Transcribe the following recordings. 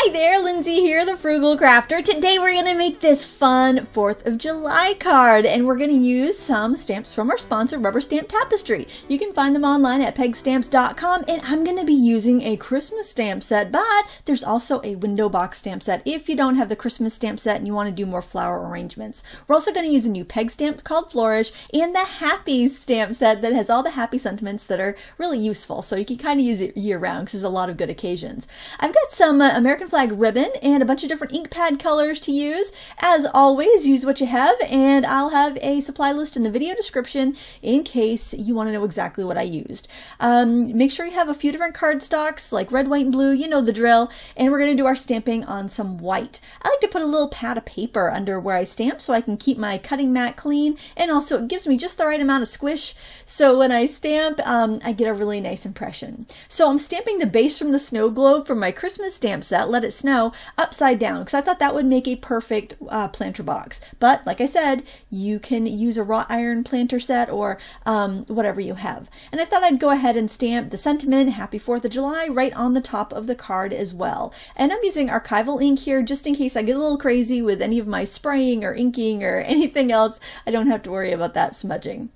Hi there, Lindsay here, the Frugal Crafter. Today we're going to make this fun 4th of July card, and we're going to use some stamps from our sponsor, Rubber Stamp Tapestry. You can find them online at pegstamps.com, and I'm going to be using a Christmas stamp set, but there's also a window box stamp set if you don't have the Christmas stamp set and you want to do more flower arrangements. We're also going to use a new peg stamp called Flourish and the Happy stamp set that has all the happy sentiments that are really useful, so you can kind of use it year-round because there's a lot of good occasions. I've got some American flag ribbon and a bunch of different ink pad colors to use. As always, use what you have, and I'll have a supply list in the video description in case you want to know exactly what I used. Make sure you have a few different cardstocks like red, white, and blue, you know the drill, and we're going to do our stamping on some white. I like to put a little pad of paper under where I stamp so I can keep my cutting mat clean, and also it gives me just the right amount of squish so when I stamp I get a really nice impression. So I'm stamping the base from the snow globe from my Christmas stamp set, Let It Snow, upside down because I thought that would make a perfect planter box. But like I said, you can use a wrought iron planter set or whatever you have. And I thought I'd go ahead and stamp the sentiment, Happy 4th of July, right on the top of the card as well. And I'm using archival ink here just in case I get a little crazy with any of my spraying or inking or anything else. I don't have to worry about that smudging.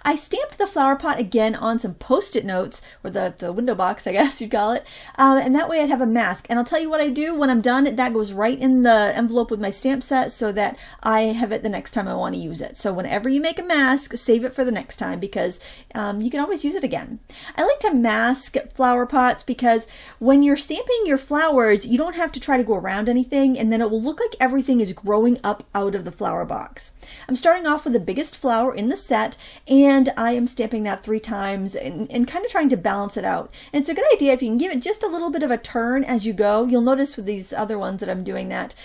I stamped the flower pot again on some post-it notes, or the window box, I guess you'd call it, and that way I'd have a mask. And I'll tell you what I do when I'm done, that goes right in the envelope with my stamp set so that I have it the next time I want to use it. So whenever you make a mask, save it for the next time because you can always use it again. I like to mask flower pots because when you're stamping your flowers, you don't have to try to go around anything, and then it will look like everything is growing up out of the flower box. I'm starting off with the biggest flower in the set, and I am stamping that 3 times and kind of trying to balance it out. And it's a good idea if you can give it just a little bit of a turn as you go. You'll notice with these other ones that I'm doing that.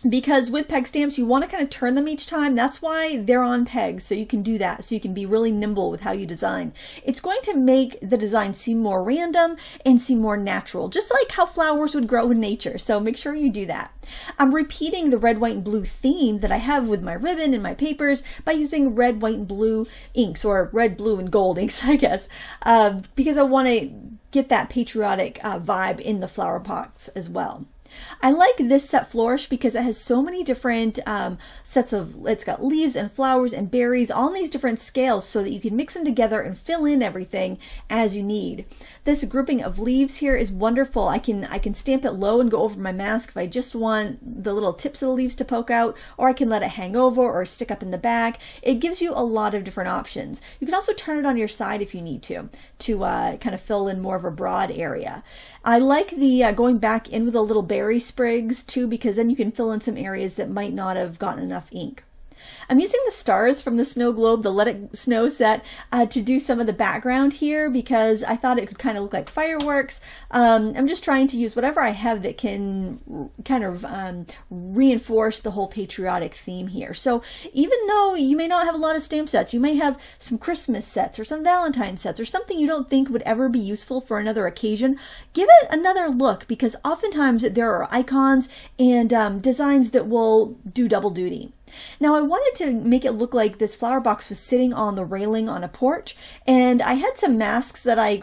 Because with peg stamps, you want to kind of turn them each time. That's why they're on pegs, so you can do that, so you can be really nimble with how you design. It's going to make the design seem more random and seem more natural, just like how flowers would grow in nature, so make sure you do that. I'm repeating the red, white, and blue theme that I have with my ribbon and my papers by using red, white, and blue inks, or red, blue, and gold inks, I guess, because I want to get that patriotic vibe in the flower pots as well. I like this set Flourish because it has so many different sets of, it's got leaves and flowers and berries, all in these different scales so that you can mix them together and fill in everything as you need. This grouping of leaves here is wonderful. I can stamp it low and go over my mask if I just want the little tips of the leaves to poke out, or I can let it hang over or stick up in the back. It gives you a lot of different options. You can also turn it on your side if you need to kind of fill in more of a broad area. I like the going back in with a little berry sprigs too, because then you can fill in some areas that might not have gotten enough ink. I'm using the stars from the snow globe, the Let It Snow set, to do some of the background here because I thought it could kind of look like fireworks. I'm just trying to use whatever I have that can kind of reinforce the whole patriotic theme here. So even though you may not have a lot of stamp sets, you may have some Christmas sets or some Valentine sets or something you don't think would ever be useful for another occasion, give it another look because oftentimes there are icons and designs that will do double duty. Now I wanted to make it look like this flower box was sitting on the railing on a porch, and I had some masks that I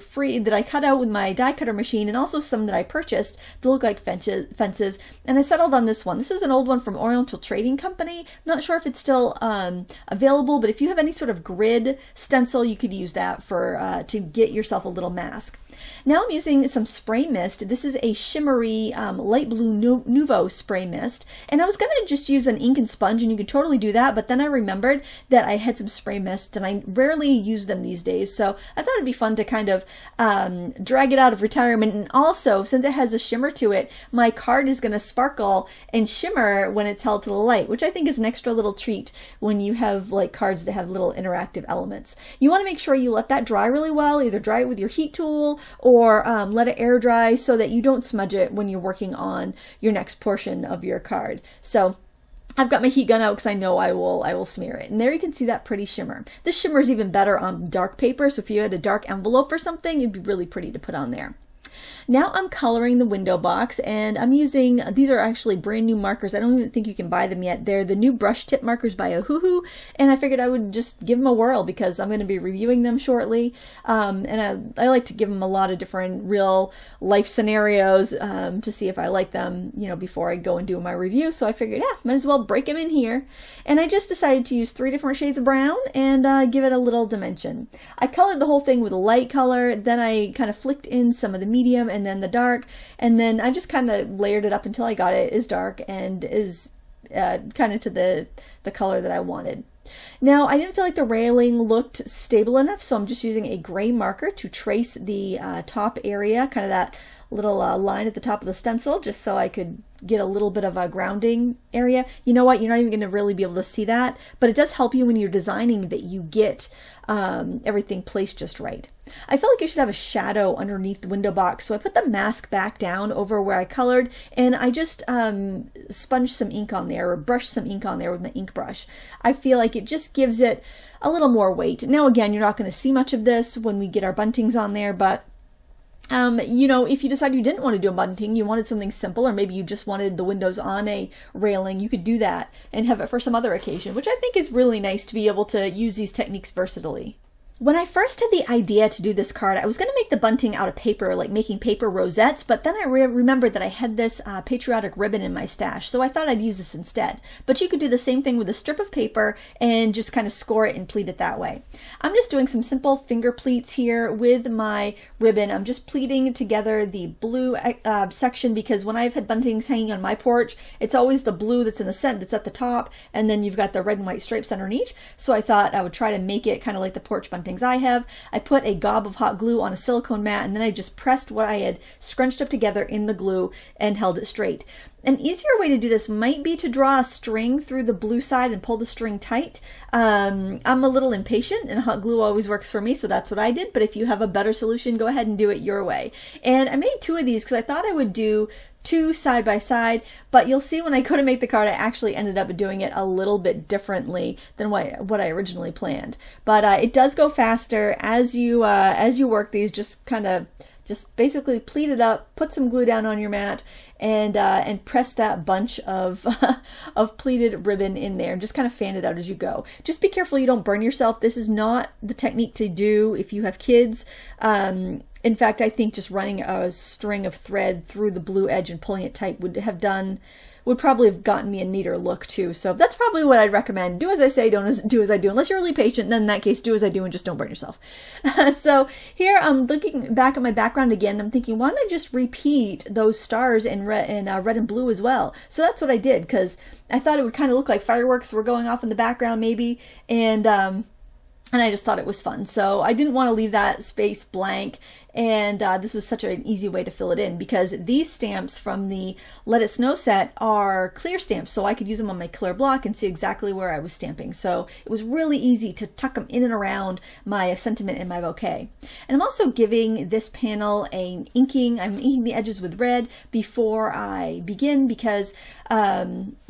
cut out with my die cutter machine and also some that I purchased to look like fences, and I settled on this one. This is an old one from Oriental Trading Company. I'm not sure if it's still available, but if you have any sort of grid stencil, you could use that for to get yourself a little mask. Now I'm using some spray mist. This is a shimmery light blue Nuvo spray mist, and I was going to just use an ink and sponge, and you could totally do that, but then I remembered that I had some spray mist and I rarely use them these days, so I thought it'd be fun to kind of drag it out of retirement. And also, since it has a shimmer to it, my card is going to sparkle and shimmer when it's held to the light, which I think is an extra little treat when you have like cards that have little interactive elements. You want to make sure you let that dry really well, either dry it with your heat tool or let it air dry so that you don't smudge it when you're working on your next portion of your card. So I've got my heat gun out because I know I will smear it. And there you can see that pretty shimmer. This shimmer is even better on dark paper, so if you had a dark envelope or something, it'd be really pretty to put on there. Now I'm coloring the window box, and I'm using, these are actually brand new markers. I don't even think you can buy them yet. They're the new brush tip markers by Ohuhu, and I figured I would just give them a whirl because I'm going to be reviewing them shortly. And I like to give them a lot of different real life scenarios to see if I like them, you know, before I go and do my review. So I figured, yeah, might as well break them in here. And I just decided to use 3 different shades of brown and give it a little dimension. I colored the whole thing with a light color, then I kind of flicked in some of the medium and then the dark, and then I just kind of layered it up until I got it as dark and is kind of to the color that I wanted. Now, I didn't feel like the railing looked stable enough, so I'm just using a gray marker to trace the top area, kind of that little line at the top of the stencil, just so I could get a little bit of a grounding area. You know what? You're not even going to really be able to see that, but it does help you when you're designing that you get everything placed just right. I felt like I should have a shadow underneath the window box, so I put the mask back down over where I colored, and I just sponged some ink on there, or brushed some ink on there with my ink brush. I feel like it just gives it a little more weight. Now again, you're not going to see much of this when we get our buntings on there, but you know, if you decide you didn't want to do a bunting, you wanted something simple, or maybe you just wanted the windows on a railing, you could do that and have it for some other occasion, which I think is really nice to be able to use these techniques versatilely. When I first had the idea to do this card, I was going to make the bunting out of paper, like making paper rosettes, but then I remembered that I had this patriotic ribbon in my stash, so I thought I'd use this instead. But you could do the same thing with a strip of paper and just kind of score it and pleat it that way. I'm just doing some simple finger pleats here with my ribbon. I'm just pleating together the blue section, because when I've had buntings hanging on my porch, it's always the blue that's in the center, that's at the top, and then you've got the red and white stripes underneath. So I thought I would try to make it kind of like the porch bunting I have. I put a gob of hot glue on a silicone mat, and then I just pressed what I had scrunched up together in the glue and held it straight. An easier way to do this might be to draw a string through the blue side and pull the string tight. I'm a little impatient, and hot glue always works for me, so that's what I did. But if you have a better solution, go ahead and do it your way. And I made 2 of these because I thought I would do 2 side by side, but you'll see when I go to make the card, I actually ended up doing it a little bit differently than what I originally planned. But it does go faster as you work these. Just basically pleat it up, put some glue down on your mat, and press that bunch of of pleated ribbon in there, and just kind of fan it out as you go. Just be careful you don't burn yourself. This is not the technique to do if you have kids. In fact, I think just running a string of thread through the blue edge and pulling it tight would probably have gotten me a neater look too. So that's probably what I'd recommend. Do as I say, don't do as I do. Unless you're really patient, then in that case, do as I do and just don't burn yourself. So here I'm looking back at my background again. I'm thinking, why don't I just repeat those stars in red and blue as well? So that's what I did, because I thought it would kind of look like fireworks were going off in the background maybe. And I just thought it was fun. So I didn't want to leave that space blank. And this was such an easy way to fill it in, because these stamps from the Let It Snow set are clear stamps. So I could use them on my clear block and see exactly where I was stamping. So it was really easy to tuck them in and around my sentiment and my bouquet. And I'm also giving this panel I'm inking the edges with red before I begin, because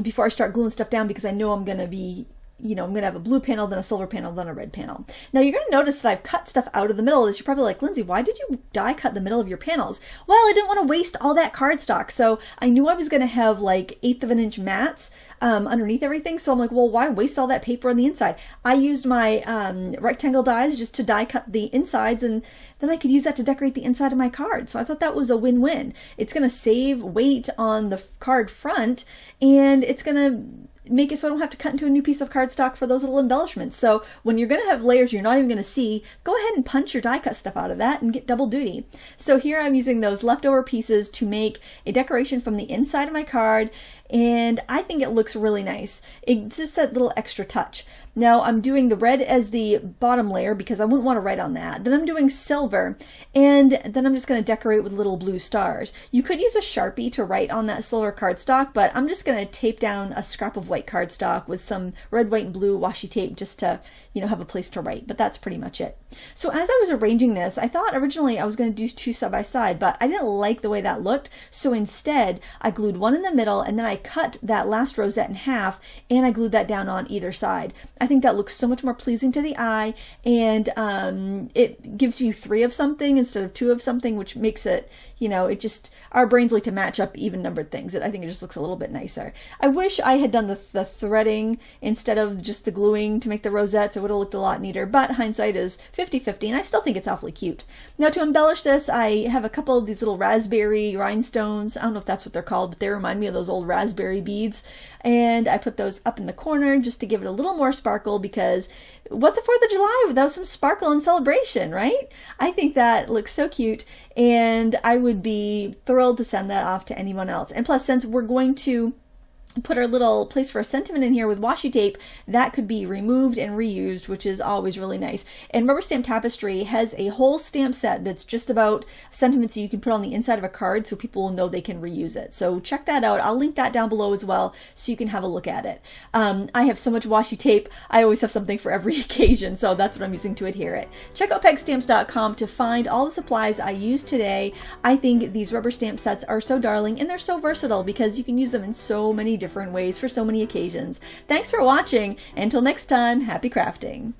before I start gluing stuff down, because I know I'm going to be I'm going to have a blue panel, then a silver panel, then a red panel. Now you're going to notice that I've cut stuff out of the middle of this. You're probably like, Lindsay, why did you die cut the middle of your panels? Well, I didn't want to waste all that cardstock. So I knew I was going to have like 1/8 of an inch mats underneath everything. So I'm like, well, why waste all that paper on the inside? I used my rectangle dies just to die cut the insides, and then I could use that to decorate the inside of my card. So I thought that was a win-win. It's going to save weight on the card front, and it's going to make it so I don't have to cut into a new piece of cardstock for those little embellishments. So when you're going to have layers you're not even going to see, go ahead and punch your die cut stuff out of that and get double duty. So here I'm using those leftover pieces to make a decoration from the inside of my card, and I think it looks really nice. It's just that little extra touch. Now I'm doing the red as the bottom layer because I wouldn't want to write on that. Then I'm doing silver, and then I'm just going to decorate with little blue stars. You could use a Sharpie to write on that silver cardstock, but I'm just going to tape down a scrap of white white cardstock with some red, white, and blue washi tape just to, you know, have a place to write, but that's pretty much it. So as I was arranging this, I thought originally I was going to do two side by side, but I didn't like the way that looked. So instead I glued one in the middle, and then I cut that last rosette in half and I glued that down on either side. I think that looks so much more pleasing to the eye, and it gives you three of something instead of two of something, which makes it, you know, it just, our brains like to match up even numbered things. I think it just looks a little bit nicer. I wish I had done the threading instead of just the gluing to make the rosettes. It would have looked a lot neater, but hindsight is 50-50, and I still think it's awfully cute. Now to embellish this, I have a couple of these little raspberry rhinestones. I don't know if that's what they're called, but they remind me of those old raspberry beads, and I put those up in the corner just to give it a little more sparkle, because what's a 4th of July without some sparkle and celebration, right? I think that looks so cute, and I would be thrilled to send that off to anyone else. And plus, since we're going to put our little place for a sentiment in here with washi tape, that could be removed and reused, which is always really nice. And Rubber Stamp Tapestry has a whole stamp set that's just about sentiments that you can put on the inside of a card so people will know they can reuse it. So check that out. I'll link that down below as well so you can have a look at it. I have so much washi tape, I always have something for every occasion, so that's what I'm using to adhere it. Check out pegstamps.com to find all the supplies I used today. I think these rubber stamp sets are so darling, and they're so versatile because you can use them in so many different ways for so many occasions. Thanks for watching. Until next time, happy crafting.